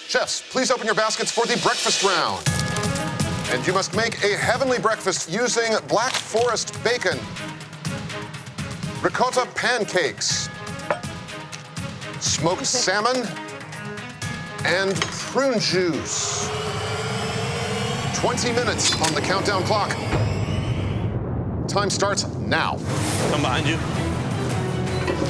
Chefs, please open your baskets for the breakfast round. And you must make a heavenly breakfast using Black Forest bacon, ricotta pancakes, smoked salmon, and prune juice. 20 minutes on the countdown clock. Time starts now. Come behind you.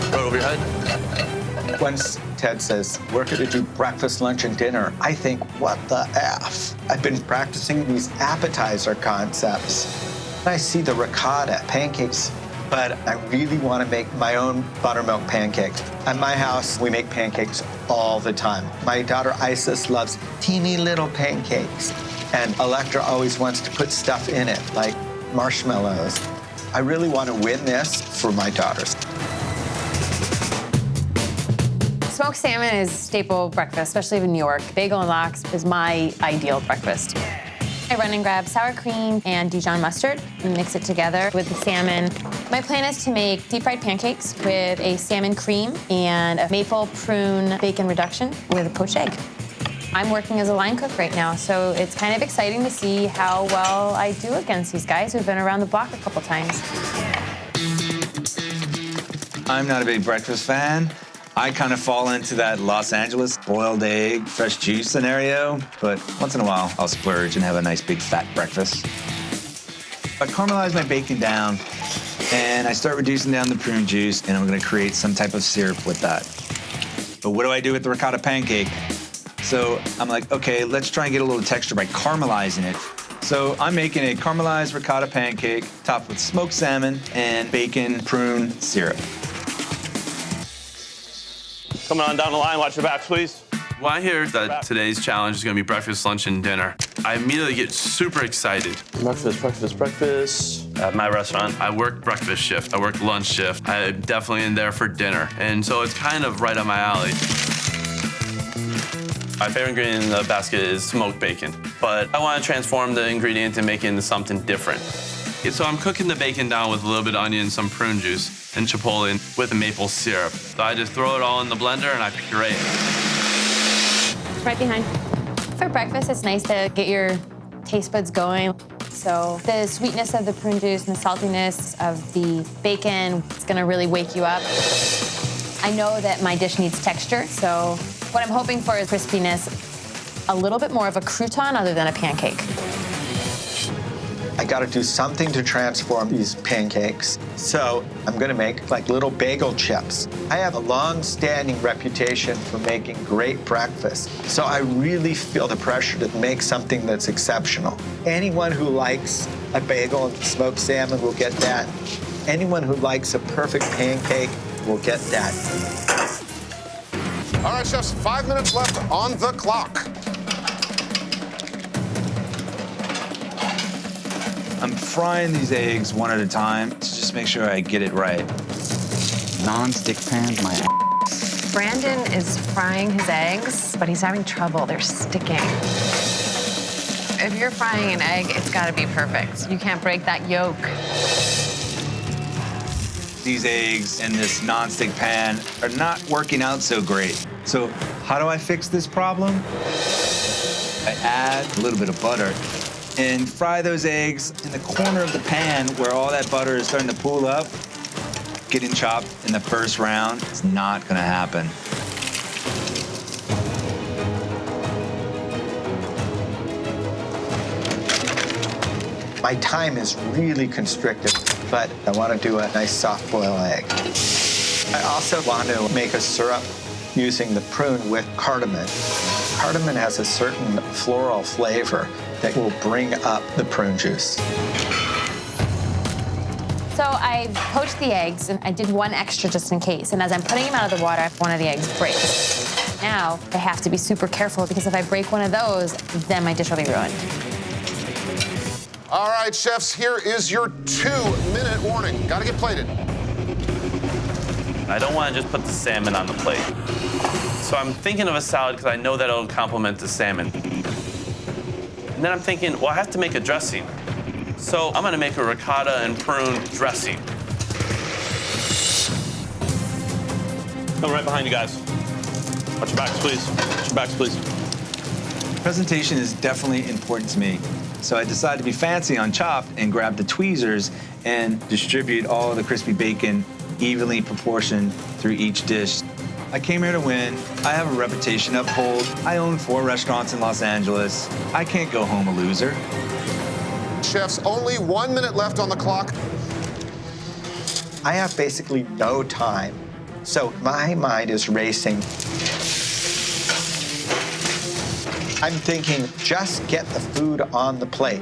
Right over your head. Once Ted says, we're gonna do breakfast, lunch, and dinner, I think, what the F? I've been practicing these appetizer concepts. I see the ricotta pancakes, but I really wanna make my own buttermilk pancakes. At my house, we make pancakes all the time. My daughter Isis loves teeny little pancakes. And Electra always wants to put stuff in it, like marshmallows. I really wanna win this for my daughters. Smoked salmon is staple breakfast, especially in New York. Bagel and lox is my ideal breakfast. I run and grab sour cream and Dijon mustard and mix it together with the salmon. My plan is to make deep fried pancakes with a salmon cream and a maple prune bacon reduction with a poached egg. I'm working as a line cook right now, so it's kind of exciting to see how well I do against these guys who've been around the block a couple times. I'm not a big breakfast fan. I kind of fall into that Los Angeles boiled egg, fresh juice scenario, but once in a while, I'll splurge and have a nice big fat breakfast. I caramelize my bacon down, and I start reducing down the prune juice, and I'm gonna create some type of syrup with that. But what do I do with the ricotta pancake? So I'm like, okay, let's try and get a little texture by caramelizing it. So I'm making a caramelized ricotta pancake topped with smoked salmon and bacon prune syrup. Coming on down the line, watch your backs, please. When I hear that today's challenge is gonna be breakfast, lunch, and dinner, I immediately get super excited. Breakfast, breakfast, breakfast. At my restaurant, I work breakfast shift, I work lunch shift, I'm definitely in there for dinner, and so it's kind of right up my alley. My favorite ingredient in the basket is smoked bacon, but I want to transform the ingredient and make it into something different. So I'm cooking the bacon down with a little bit of onion, some prune juice, and chipotle with maple syrup. So I just throw it all in the blender and I puree it. Right behind. For breakfast, it's nice to get your taste buds going. So the sweetness of the prune juice and the saltiness of the bacon, it's gonna really wake you up. I know that my dish needs texture, so what I'm hoping for is crispiness, a little bit more of a crouton other than a pancake. I gotta do something to transform these pancakes. So I'm gonna make like little bagel chips. I have a long-standing reputation for making great breakfast. So I really feel the pressure to make something that's exceptional. Anyone who likes a bagel and smoked salmon will get that. Anyone who likes a perfect pancake will get that. All right, chefs, 5 minutes left on the clock. I'm frying these eggs one at a time to just make sure I get it right. Non-stick pan's my ass. Brandon is frying his eggs, but he's having trouble. They're sticking. If you're frying an egg, it's gotta be perfect. You can't break that yolk. These eggs in this non-stick pan are not working out so great. So how do I fix this problem? I add a little bit of butter and fry those eggs in the corner of the pan where all that butter is starting to pool up. Getting chopped in the first round is not gonna happen. My time is really constricted, but I want to do a nice soft boil egg. I also want to make a syrup using the prune with cardamom. Cardamom has a certain floral flavor that will bring up the prune juice. So I poached the eggs, and I did one extra just in case. And as I'm putting them out of the water, one of the eggs breaks. Now I have to be super careful because if I break one of those, then my dish will be ruined. All right, chefs, here is your 2-minute warning. Gotta get plated. I don't want to just put the salmon on the plate. So I'm thinking of a salad because I know that it'll complement the salmon. And then I'm thinking, well, I have to make a dressing. So I'm gonna make a ricotta and prune dressing. Come right behind you guys. Watch your backs, please. Watch your backs, please. Presentation is definitely important to me, so I decided to be fancy on Chopped and grab the tweezers and distribute all of the crispy bacon evenly proportioned through each dish. I came here to win. I have a reputation to uphold. I own 4 restaurants in Los Angeles. I can't go home a loser. Chefs, only 1 minute left on the clock. I have basically no time, so my mind is racing. I'm thinking, just get the food on the plate.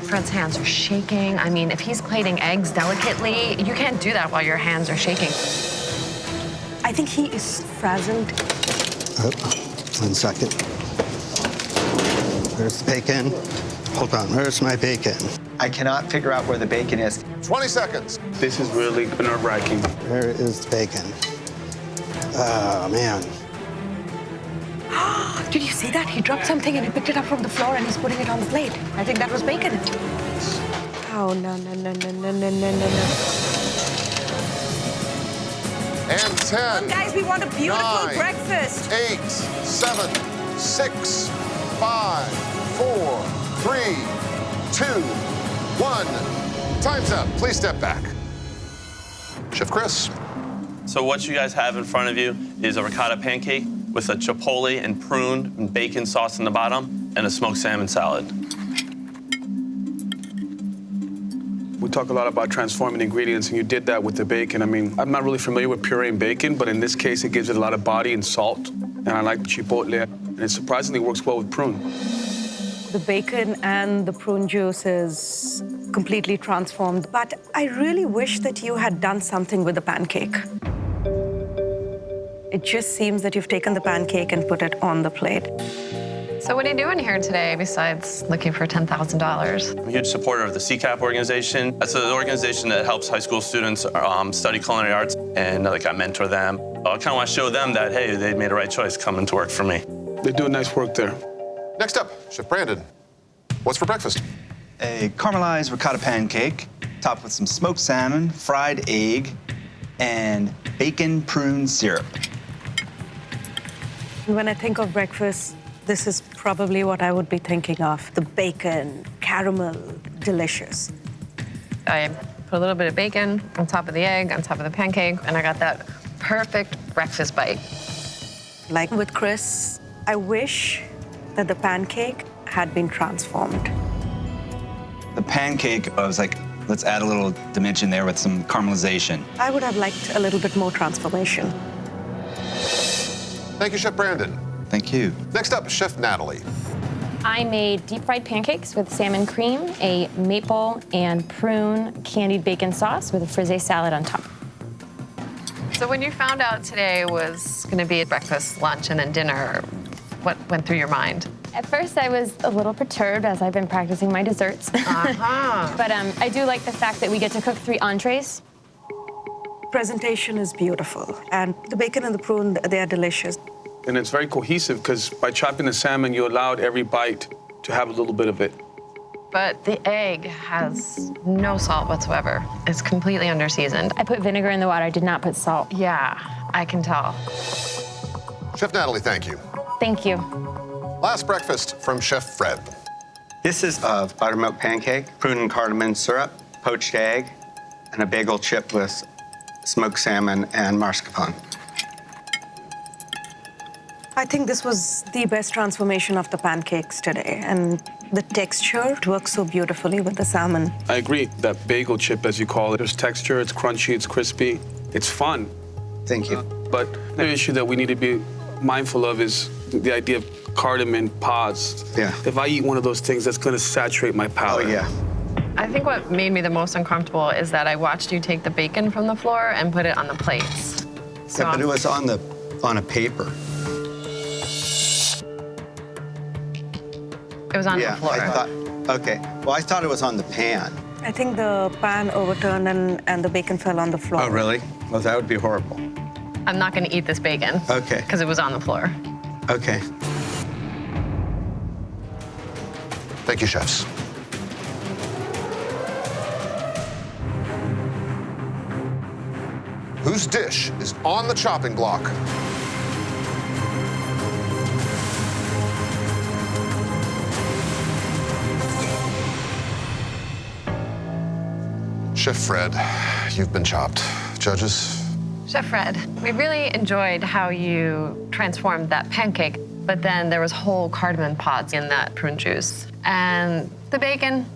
Fred's hands are shaking. I mean, if he's plating eggs delicately, you can't do that while your hands are shaking. I think he is frazzled. Oh, 1 second. Where's the bacon? Hold on, where's my bacon? I cannot figure out where the bacon is. 20 seconds. This is really nerve-wracking. Where is the bacon? Oh, man. Did you see that? He dropped something and he picked it up from the floor and he's putting it on the plate. I think that was bacon. Oh, no. And 10. Guys, we want a beautiful 9, breakfast. 8, 7, 6, 5, 4, 3, 2, 1. Time's up. Please step back. Chef Chris. So what you guys have in front of you is a ricotta pancake with a chipotle and prune and bacon sauce in the bottom and a smoked salmon salad. We talk a lot about transforming ingredients, and you did that with the bacon. I mean, I'm not really familiar with pureeing bacon, but in this case, it gives it a lot of body and salt. And I like the chipotle, and it surprisingly works well with prune. The bacon and the prune juice is completely transformed, but I really wish that you had done something with the pancake. It just seems that you've taken the pancake and put it on the plate. So what are you doing here today besides looking for $10,000? I'm a huge supporter of the CCAP organization. That's an organization that helps high school students study culinary arts, and I mentor them. I kind of want to show them that, hey, they made the right choice coming to work for me. They do nice work there. Next up, Chef Brandon. What's for breakfast? A caramelized ricotta pancake, topped with some smoked salmon, fried egg, and bacon prune syrup. When I think of breakfast, this is probably what I would be thinking of. The bacon, caramel, delicious. I put a little bit of bacon on top of the egg, on top of the pancake, and I got that perfect breakfast bite. Like with Chris, I wish that the pancake had been transformed. The pancake, I was like, let's add a little dimension there with some caramelization. I would have liked a little bit more transformation. Thank you, Chef Brandon. Thank you. Next up, Chef Natalie. I made deep fried pancakes with salmon cream, a maple and prune candied bacon sauce with a frisee salad on top. So when you found out today was going to be a breakfast, lunch, and then dinner, what went through your mind? At first, I was a little perturbed as I've been practicing my desserts. But I do like the fact that we get to cook 3 entrees. Presentation is beautiful, and the bacon and the prune, they are delicious. And it's very cohesive because by chopping the salmon, you allowed every bite to have a little bit of it. But the egg has no salt whatsoever. It's completely underseasoned. I put vinegar in the water. I did not put salt. Yeah, I can tell. Chef Natalie, thank you. Thank you. Last breakfast from Chef Fred. This is a buttermilk pancake, prune and cardamom syrup, poached egg, and a bagel chip with smoked salmon and mascarpone. I think this was the best transformation of the pancakes today, and the texture works so beautifully with the salmon. I agree. That bagel chip, as you call it, there's texture, it's crunchy, it's crispy, it's fun. Thank you. But the issue that we need to be mindful of is the idea of cardamom pods. Yeah. If I eat one of those things, that's going to saturate my Oh, palate. yeah. I think what made me the most uncomfortable is that I watched you take the bacon from the floor and put it on the plates. So Yeah, but it was on a paper. it was on Yeah, the floor. I thought, okay. Well, I thought it was on the pan. I think the pan overturned and the bacon fell on the floor. Oh, really? Well, that would be horrible. I'm not going to eat this bacon. Okay. Because it was on the floor. Okay. Thank you, chefs. Whose dish is on the chopping block? Chef Fred, you've been chopped. Judges? Chef Fred, we really enjoyed how you transformed that pancake, but then there was whole cardamom pods in that prune juice. And the bacon,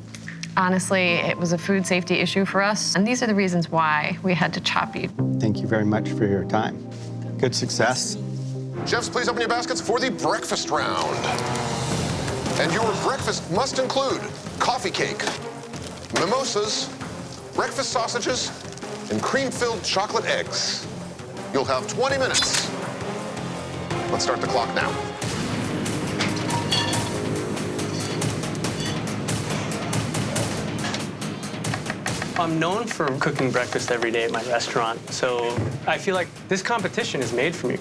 honestly, it was a food safety issue for us, and these are the reasons why we had to chop you. Thank you very much for your time. Good success. Chefs, please open your baskets for the breakfast round. And your breakfast must include coffee cake, mimosas, breakfast sausages, and cream-filled chocolate eggs. You'll have 20 minutes. Let's start the clock now. I'm known for cooking breakfast every day at my restaurant, so I feel like this competition is made for me.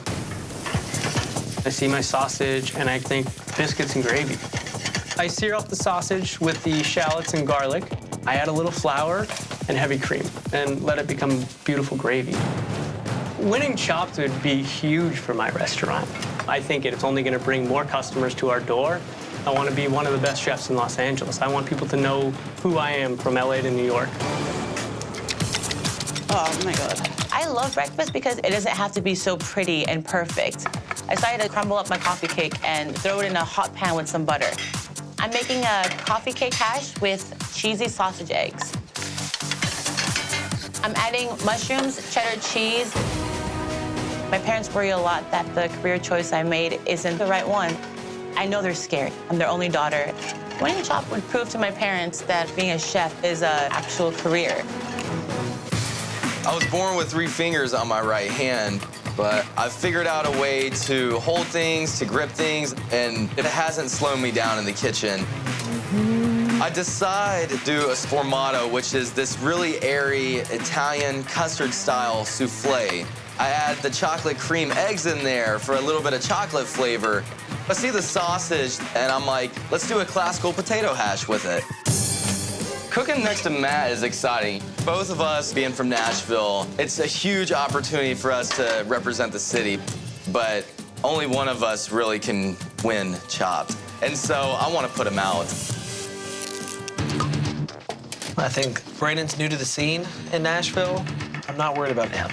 I see my sausage, and I think biscuits and gravy. I sear off the sausage with the shallots and garlic. I add a little flour and heavy cream, and let it become beautiful gravy. Winning Chopped would be huge for my restaurant. I think it's only going to bring more customers to our door. I want to be one of the best chefs in Los Angeles. I want people to know who I am from LA to New York. Oh my God. I love breakfast because it doesn't have to be so pretty and perfect. I decided to crumble up my coffee cake and throw it in a hot pan with some butter. I'm making a coffee cake hash with cheesy sausage eggs. I'm adding mushrooms, cheddar cheese. My parents worry a lot that the career choice I made isn't the right one. I know they're scared. I'm their only daughter. Winning Chopped would prove to my parents that being a chef is an actual career. I was born with 3 fingers on my right hand, but I've figured out a way to hold things, to grip things, and it hasn't slowed me down in the kitchen. I decided to do a sformato, which is this really airy Italian custard-style souffle. I add the chocolate cream eggs in there for a little bit of chocolate flavor. I see the sausage, and I'm like, let's do a classical potato hash with it. Cooking next to Matt is exciting. Both of us being from Nashville, it's a huge opportunity for us to represent the city, but only one of us really can win Chopped. And so I want to put him out. I think Brandon's new to the scene in Nashville. I'm not worried about him.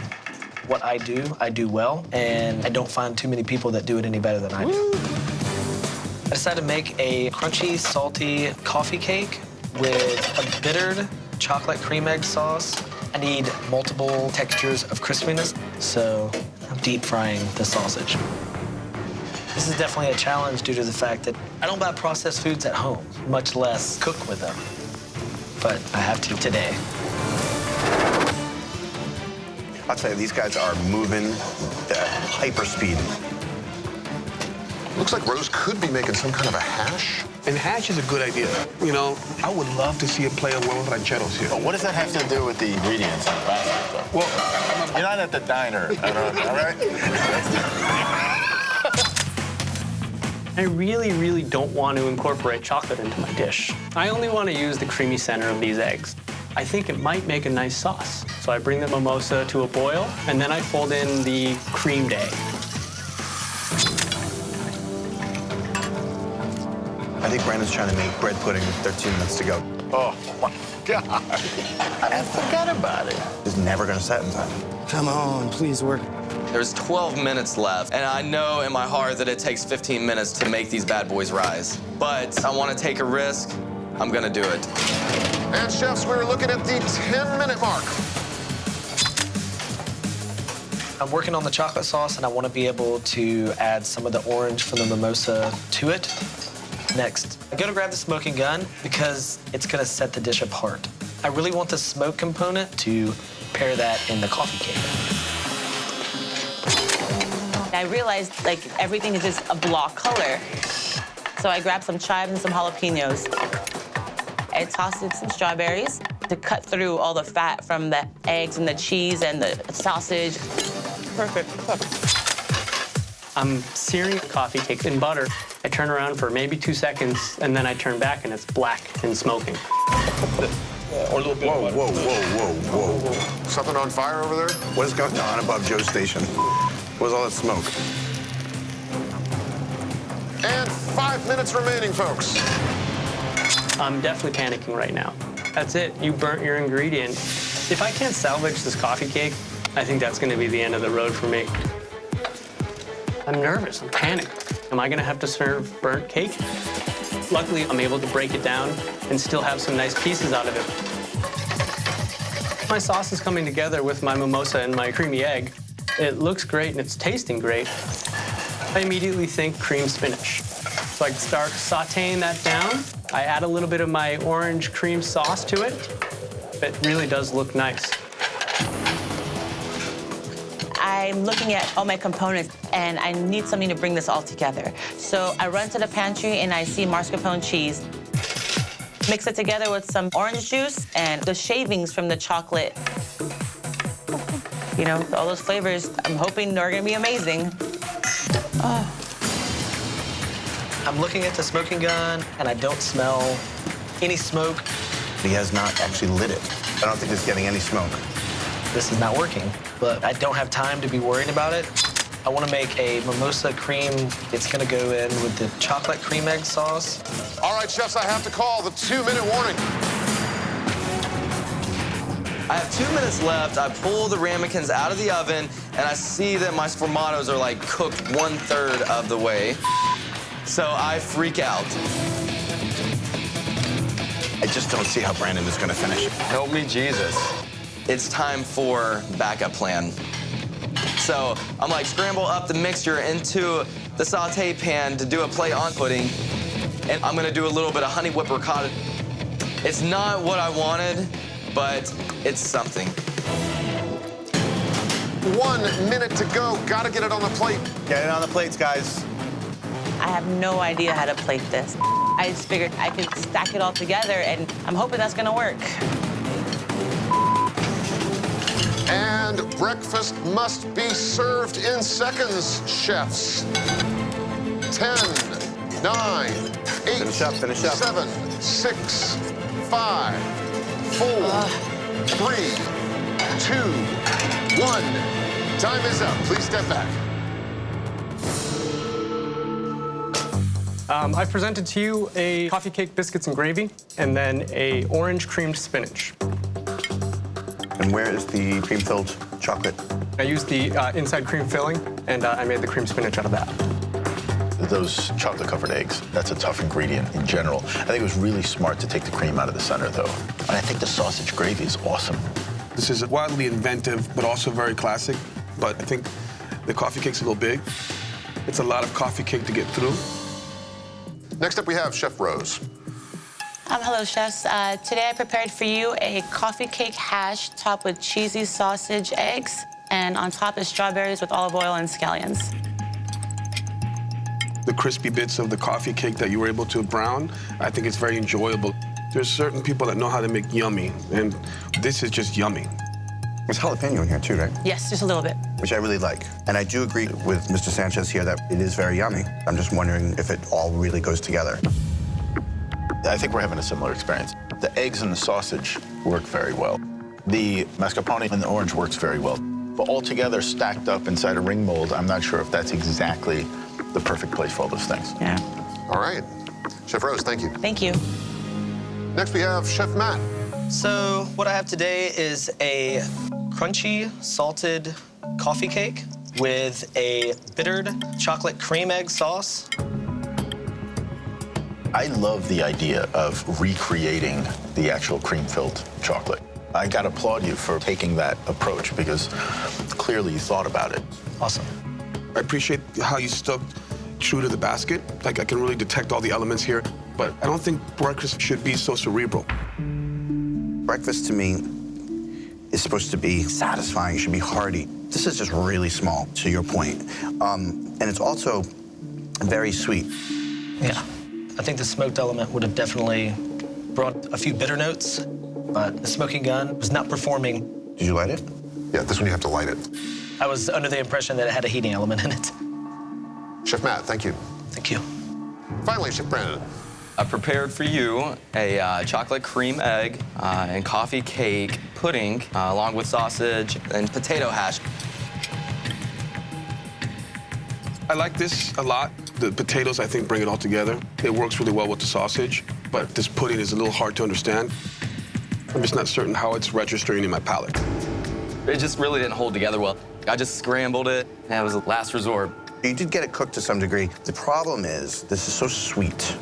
What I do well, and I don't find too many people that do it any better than I do. I decided to make a crunchy, salty coffee cake with a bittered chocolate cream egg sauce. I need multiple textures of crispiness, so I'm deep frying the sausage. This is definitely a challenge due to the fact that I don't buy processed foods at home, much less cook with them. But I have to today. I'll tell you, these guys are moving at hyper speed. Looks like Rose could be making some kind of a hash. And hash is a good idea. You know, I would love to see a play of huevos rancheros here. But what does that have to do with the ingredients in the basket, though? Well, you're not at the diner, all right? I really, really don't want to incorporate chocolate into my dish. I only want to use the creamy center of these eggs. I think it might make a nice sauce. So I bring the mimosa to a boil, and then I fold in the creamed egg. I think Brandon's trying to make bread pudding with 13 minutes to go. Oh, my God. I forgot about it. It's never going to set in time. Come on, please work. There's 12 minutes left, and I know in my heart that it takes 15 minutes to make these bad boys rise. But I want to take a risk. I'm going to do it. And chefs, we're looking at the 10-minute mark. I'm working on the chocolate sauce, and I want to be able to add some of the orange from the mimosa to it. Next, I go to grab the smoking gun because it's going to set the dish apart. I really want the smoke component to pair that in the coffee cake. I realized, like, everything is just a block color. So I grabbed some chives and some jalapenos. I tossed in some strawberries to cut through all the fat from the eggs and the cheese and the sausage. Perfect. I'm searing coffee cake in butter. I turn around for maybe 2 seconds, and then I turn back, and it's black and smoking. Or a little bit of butter. Whoa. Something on fire over there? What is going on above Joe's station? What was all that smoke? And 5 minutes remaining, folks. I'm definitely panicking right now. That's it. You burnt your ingredient. If I can't salvage this coffee cake, I think that's gonna be the end of the road for me. I'm nervous, I'm panicked. Am I gonna have to serve burnt cake? Luckily, I'm able to break it down and still have some nice pieces out of it. My sauce is coming together with my mimosa and my creamy egg. It looks great and it's tasting great. I immediately think cream spinach. So I start sauteing that down. I add a little bit of my orange cream sauce to it. It really does look nice. I'm looking at all my components, and I need something to bring this all together. So I run to the pantry, and I see mascarpone cheese. Mix it together with some orange juice and the shavings from the chocolate. You know, all those flavors, I'm hoping they're gonna be amazing. Oh. I'm looking at the smoking gun, and I don't smell any smoke. He has not actually lit it. I don't think it's getting any smoke. This is not working, but I don't have time to be worried about it. I want to make a mimosa cream. It's going to go in with the chocolate cream egg sauce. All right, chefs, I have to call the 2-minute warning. I have 2 minutes left. I pull the ramekins out of the oven, and I see that my sformatos are like cooked 1/3 of the way. So I freak out. I just don't see how Brandon is going to finish it. Help me, Jesus. It's time for backup plan. So I'm like, scramble up the mixture into the saute pan to do a play on pudding. And I'm gonna do a little bit of honey whip ricotta. It's not what I wanted, but it's something. 1 minute to go. Gotta get it on the plate. Get it on the plates, guys. I have no idea how to plate this. I just figured I could stack it all together, and I'm hoping that's gonna work. And breakfast must be served in seconds, chefs. 10, 9, 8, Finish up, finish up. 7, 6, 5, 4, 3, 2, 1. Time is up. Please step back. I presented to you a coffee cake, biscuits, and gravy, and then a orange creamed spinach. And where is the cream-filled chocolate? I used the inside cream filling, and I made the cream spinach out of that. Those chocolate-covered eggs, that's a tough ingredient in general. I think it was really smart to take the cream out of the center, though. And I think the sausage gravy is awesome. This is wildly inventive, but also very classic. But I think the coffee cake's a little big. It's a lot of coffee cake to get through. Next up, we have Chef Rose. Hello, chefs. Today I prepared for you a coffee cake hash topped with cheesy sausage eggs, and on top is strawberries with olive oil and scallions. The crispy bits of the coffee cake that you were able to brown, I think it's very enjoyable. There's certain people that know how to make yummy, and this is just yummy. There's jalapeno in here too, right? Yes, just a little bit. Which I really like. And I do agree with Mr. Sanchez here that it is very yummy. I'm just wondering if it all really goes together. I think we're having a similar experience. The eggs and the sausage work very well. The mascarpone and the orange works very well. But all together, stacked up inside a ring mold, I'm not sure if that's exactly the perfect place for all those things. Yeah. All right. Chef Rose, thank you. Thank you. Next, we have Chef Matt. So what I have today is a crunchy, salted coffee cake with a bittered chocolate cream egg sauce. I love the idea of recreating the actual cream-filled chocolate. I gotta applaud you for taking that approach because clearly you thought about it. Awesome. I appreciate how you stuck true to the basket. Like, I can really detect all the elements here, but I don't think breakfast should be so cerebral. Breakfast to me is supposed to be satisfying, should be hearty. This is just really small, to your point. And it's also very sweet. Yeah. I think the smoked element would have definitely brought a few bitter notes, but the smoking gun was not performing. Did you light it? Yeah, this one you have to light it. I was under the impression that it had a heating element in it. Chef Matt, thank you. Thank you. Finally, Chef Brandon. I prepared for you a chocolate cream egg and coffee cake pudding, along with sausage and potato hash. I like this a lot. The potatoes, I think, bring it all together. It works really well with the sausage, but this pudding is a little hard to understand. I'm just not certain how it's registering in my palate. It just really didn't hold together well. I just scrambled it. That was a last resort. You did get it cooked to some degree. The problem is, this is so sweet.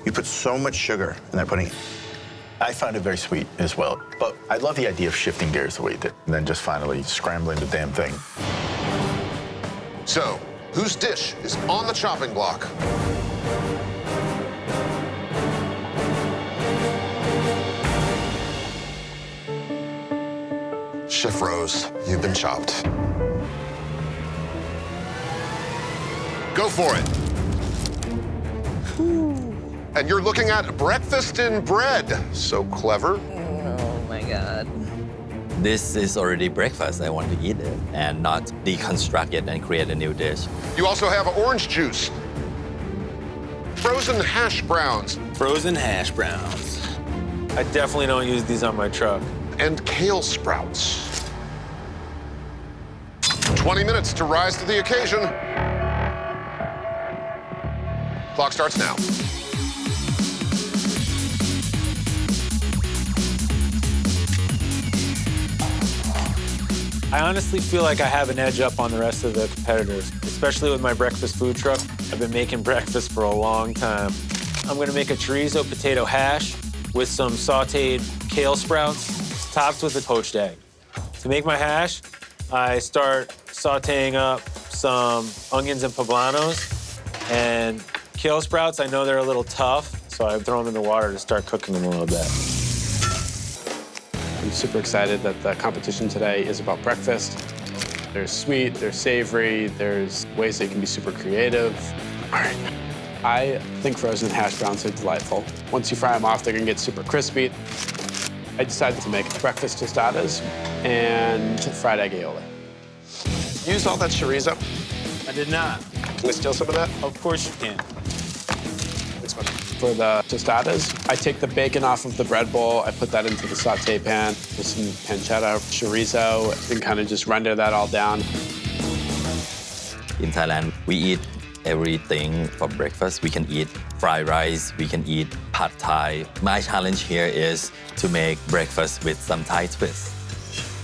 You put so much sugar in that pudding. I found it very sweet as well. But I love the idea of shifting gears the way you did, and then just finally scrambling the damn thing. So, whose dish is on the chopping block? Chef Rose, you've been chopped. Go for it. And you're looking at breakfast in bread. So clever. Oh my God. This is already breakfast. I want to eat it and not deconstruct it and create a new dish. You also have orange juice, frozen hash browns. Frozen hash browns. I definitely don't use these on my truck. And kale sprouts. 20 minutes to rise to the occasion. Clock starts now. I honestly feel like I have an edge up on the rest of the competitors, especially with my breakfast food truck. I've been making breakfast for a long time. I'm gonna make a chorizo potato hash with some sauteed kale sprouts, topped with a poached egg. To make my hash, I start sauteing up some onions and poblanos, and kale sprouts, I know they're a little tough, so I throw them in the water to start cooking them a little bit. I'm super excited that the competition today is about breakfast. There's sweet, there's savory, there's ways they can be super creative. All right. I think frozen hash browns are delightful. Once you fry them off, they're gonna get super crispy. I decided to make breakfast tostadas and fried egg aioli. Used all that chorizo? I did not. Can I steal some of that? Of course you can. Thanks, buddy. For the tostadas, I take the bacon off of the bread bowl, I put that into the saute pan with some pancetta, chorizo, and kind of just render that all down. In Thailand, we eat everything for breakfast. We can eat fried rice, we can eat pad Thai. My challenge here is to make breakfast with some Thai twist.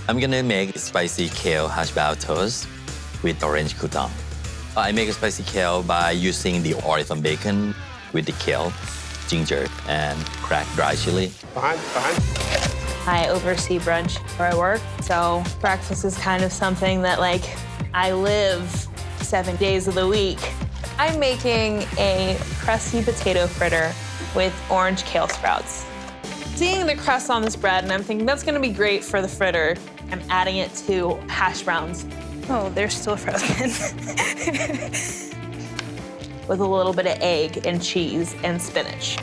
I'm gonna make spicy kale hash brown toast with orange crouton. I make a spicy kale by using the oil from bacon with the kale, ginger, and cracked dry chili. Behind. I oversee brunch where I work, so breakfast is kind of something that, like, I live 7 days of the week. I'm making a crusty potato fritter with orange kale sprouts. Seeing the crust on this bread, and I'm thinking that's gonna be great for the fritter. I'm adding it to hash browns. Oh, they're still frozen. With a little bit of egg and cheese and spinach.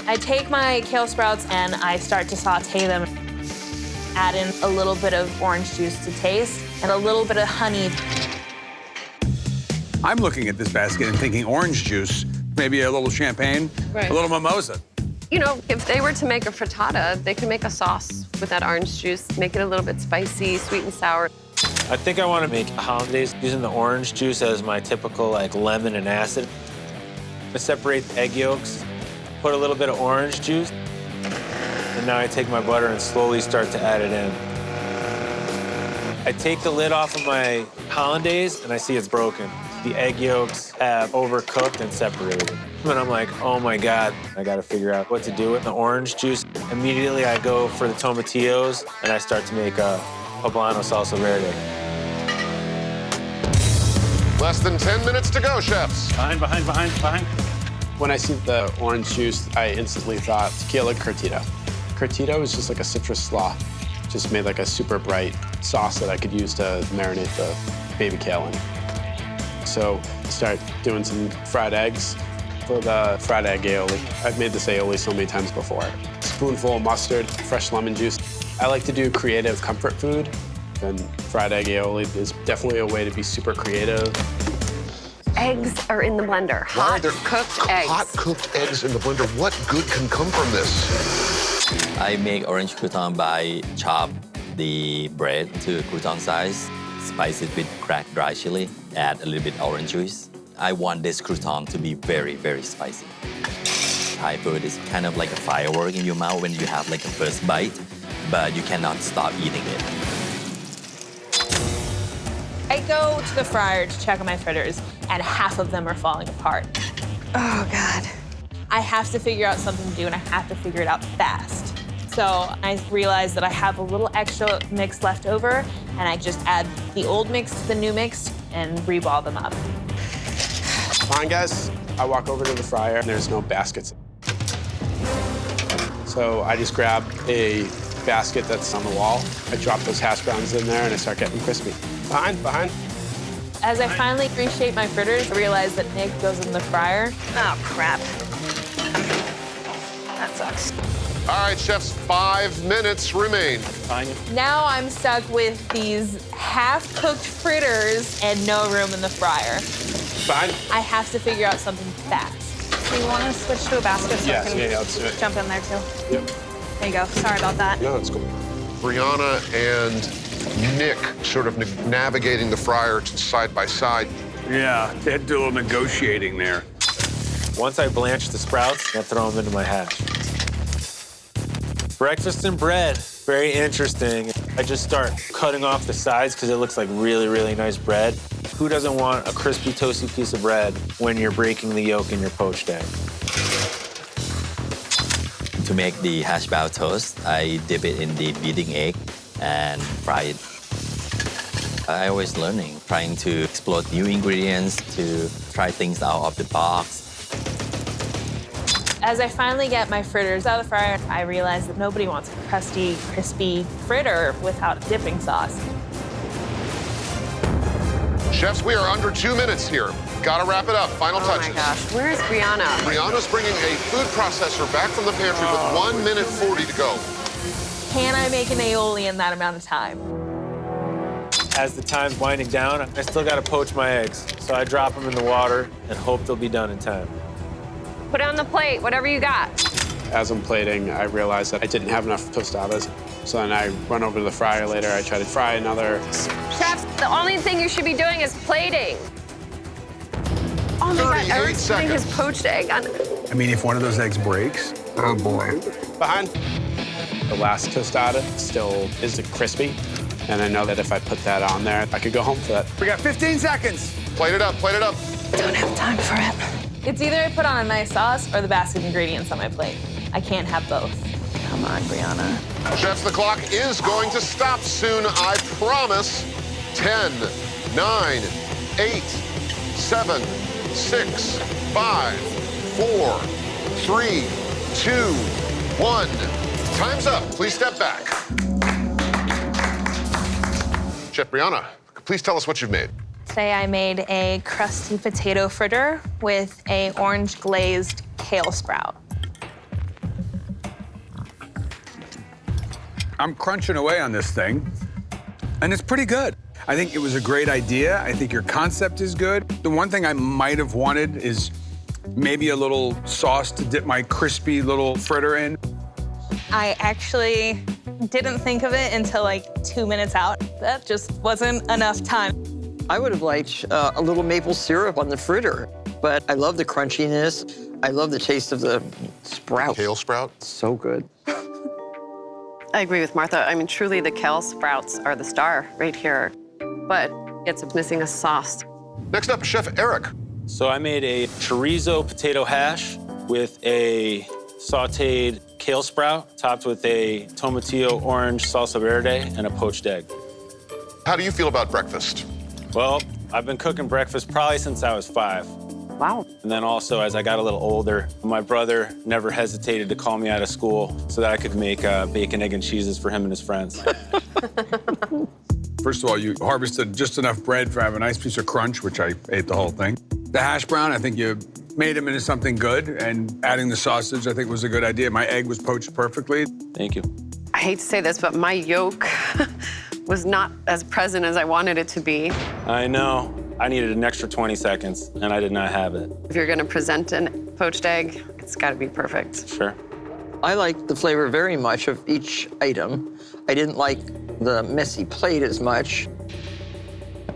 I take my kale sprouts and I start to saute them. Add in a little bit of orange juice to taste and a little bit of honey. I'm looking at this basket and thinking orange juice, maybe a little champagne, Right. a little mimosa. You know, if they were to make a frittata, they could make a sauce with that orange juice, make it a little bit spicy, sweet and sour. I think I want to make a hollandaise using the orange juice as my typical, like, lemon and acid. I separate the egg yolks, put a little bit of orange juice, and now I take my butter and slowly start to add it in. I take the lid off of my hollandaise and I see it's broken. The egg yolks have overcooked and separated. And I'm like, oh my God, I gotta figure out what to do with the orange juice. Immediately I go for the tomatillos and I start to make a poblano salsa verde. Less than 10 minutes to go, chefs. Behind. When I see the orange juice, I instantly thought tequila curtido. Curtido is just like a citrus slaw. Just made like a super bright sauce that I could use to marinate the baby kale in. So start doing some fried eggs for the fried egg aioli. I've made this aioli so many times before. Spoonful of mustard, fresh lemon juice. I like to do creative comfort food, and fried egg aioli is definitely a way to be super creative. Eggs are in the blender. Why are there cooked eggs. hot cooked eggs in the blender? What good can come from this? I make orange crouton by chop the bread to crouton size, spice it with cracked dry chili, add a little bit orange juice. I want this crouton to be very, very spicy. Thai food is kind of like a firework in your mouth when you have like a first bite, but you cannot stop eating it. I go to the fryer to check on my fritters, and half of them are falling apart. Oh, God. I have to figure out something to do, and I have to figure it out fast. So I realized that I have a little extra mix left over, and I just add the old mix to the new mix and reball them up. Fine, guys. I walk over to the fryer, and there's no baskets. So I just grab a basket that's on the wall. I drop those hash browns in there, and I start getting crispy. Behind. As I finally reshape my fritters, I realize that egg goes in the fryer. Oh, crap. That sucks. All right, chefs, 5 minutes remain. Now I'm stuck with these half-cooked fritters and no room in the fryer. Fine. I have to figure out something fast. Do you want to switch to a basket so Yes, I can let's do it. jump in there, too? Yep. There you go. Sorry about that. No, it's cool. Brianna and Nick sort of navigating the fryer side by side. Yeah, they had to do a little negotiating there. Once I blanch the sprouts, I throw them into my hash. Breakfast and bread, very interesting. I just start cutting off the sides because it looks like really, really nice bread. Who doesn't want a crispy, toasty piece of bread when you're breaking the yolk in your poached egg? To make the hash brown toast, I dip it in the beating egg and fry it. I always learning, trying to explore new ingredients, to try things out of the box. As I finally get my fritters out of the fryer, I realize that nobody wants a crusty, crispy fritter without a dipping sauce. Chefs, we are under 2 minutes here. Gotta wrap it up. Final touches. Oh my gosh, where is Brianna? Brianna's bringing a food processor back from the pantry with 1 minute 40 to go. Can I make an aioli in that amount of time? As the time's winding down, I still gotta poach my eggs. So I drop them in the water and hope they'll be done in time. Put it on the plate, whatever you got. As I'm plating, I realized that I didn't have enough tostadas. So then I run over to the fryer later. I try to fry another. Chefs, the only thing you should be doing is plating. Oh my God, Eric's putting his poached egg on. I mean, if one of those eggs breaks, oh boy. Behind. The last tostada still is crispy. And I know that if I put that on there, I could go home for that. We got 15 seconds. Plate it up, plate it up. Don't have time for it. It's either I put on a nice sauce or the basket of ingredients on my plate. I can't have both. Come on, Brianna. Chefs, the clock is going to stop soon, I promise. 10, 9, 8, 7, 6, 5, 4, 3, 2, 1. Time's up. Please step back. Chef Brianna, please tell us what you've made. Today I made a crusty potato fritter with a orange glazed kale sprout. I'm crunching away on this thing, and it's pretty good. I think it was a great idea. I think your concept is good. The one thing I might have wanted is maybe a little sauce to dip my crispy little fritter in. I actually didn't think of it until like 2 minutes out. That just wasn't enough time. I would have liked a little maple syrup on the fritter, but I love the crunchiness. I love the taste of the sprout. Kale sprout? So good. I agree with Martha. I mean, truly, the kale sprouts are the star right here, but it's missing a sauce. Next up, Chef Eric. So I made a chorizo potato hash with a sauteed kale sprout topped with a tomatillo orange salsa verde and a poached egg. How do you feel about breakfast? Well, I've been cooking breakfast probably since I was 5. Wow. And then also, as I got a little older, my brother never hesitated to call me out of school so that I could make bacon, egg, and cheeses for him and his friends. First of all, you harvested just enough bread for have a nice piece of crunch, which I ate the whole thing. The hash brown, I think you made them into something good, and adding the sausage, I think, was a good idea. My egg was poached perfectly. Thank you. I hate to say this, but my yolk was not as present as I wanted it to be. I know. I needed an extra 20 seconds, and I did not have it. If you're gonna present a poached egg, it's gotta be perfect. Sure. I like the flavor very much of each item. I didn't like the messy plate as much.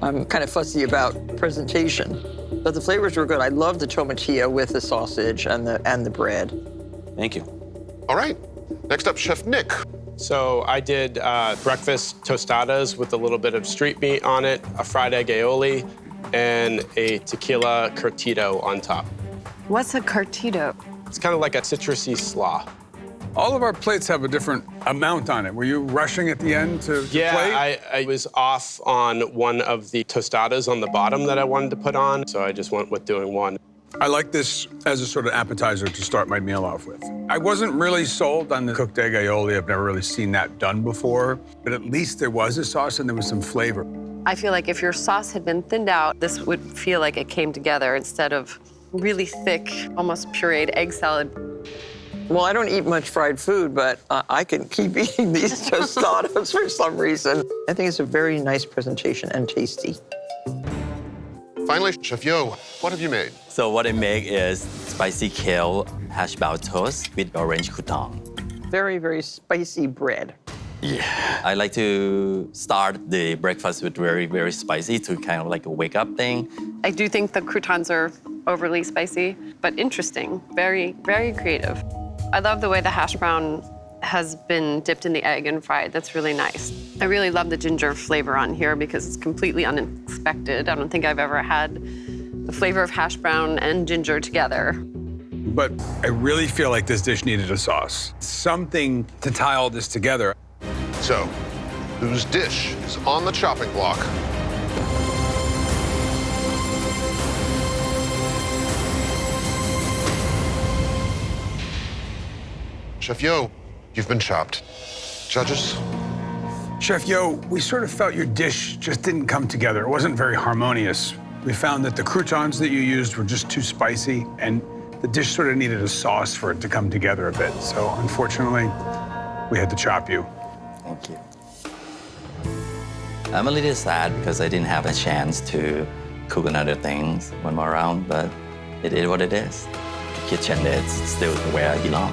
I'm kind of fussy about presentation, but the flavors were good. I love the tomatillo with the sausage and the bread. Thank you. All right. Next up, Chef Nick. So I did breakfast tostadas with a little bit of street meat on it, a fried egg aioli, and a tequila curtido on top. What's a curtido? It's kind of like a citrusy slaw. All of our plates have a different amount on it. Were you rushing at the end to plate? Yeah, I was off on one of the tostadas on the bottom that I wanted to put on, so I just went with doing one. I like this as a sort of appetizer to start my meal off with. I wasn't really sold on the cooked egg aioli. I've never really seen that done before, but at least there was a sauce and there was some flavor. I feel like if your sauce had been thinned out, this would feel like it came together instead of really thick, almost pureed egg salad. Well, I don't eat much fried food, but I can keep eating these tostadas for some reason. I think it's a very nice presentation and tasty. Finally, Chef Yo, what have you made? So what I make is spicy kale hash brown toast with orange crouton. Very, very spicy bread. Yeah. I like to start the breakfast with very, very spicy to kind of like a wake-up thing. I do think the croutons are overly spicy, but interesting. Very, very creative. I love the way the hash brown has been dipped in the egg and fried. That's really nice. I really love the ginger flavor on here because it's completely unexpected. I don't think I've ever had the flavor of hash brown and ginger together. But I really feel like this dish needed a sauce. Something to tie all this together. So, whose dish is on the chopping block? Chef Yo, you've been chopped. Judges? Chef Yo, we sort of felt your dish just didn't come together. It wasn't very harmonious. We found that the croutons that you used were just too spicy, and the dish sort of needed a sauce for it to come together a bit. So unfortunately, we had to chop you. Thank you. I'm a little sad because I didn't have a chance to cook another things one more round, but it is what it is. The kitchen is still where I belong.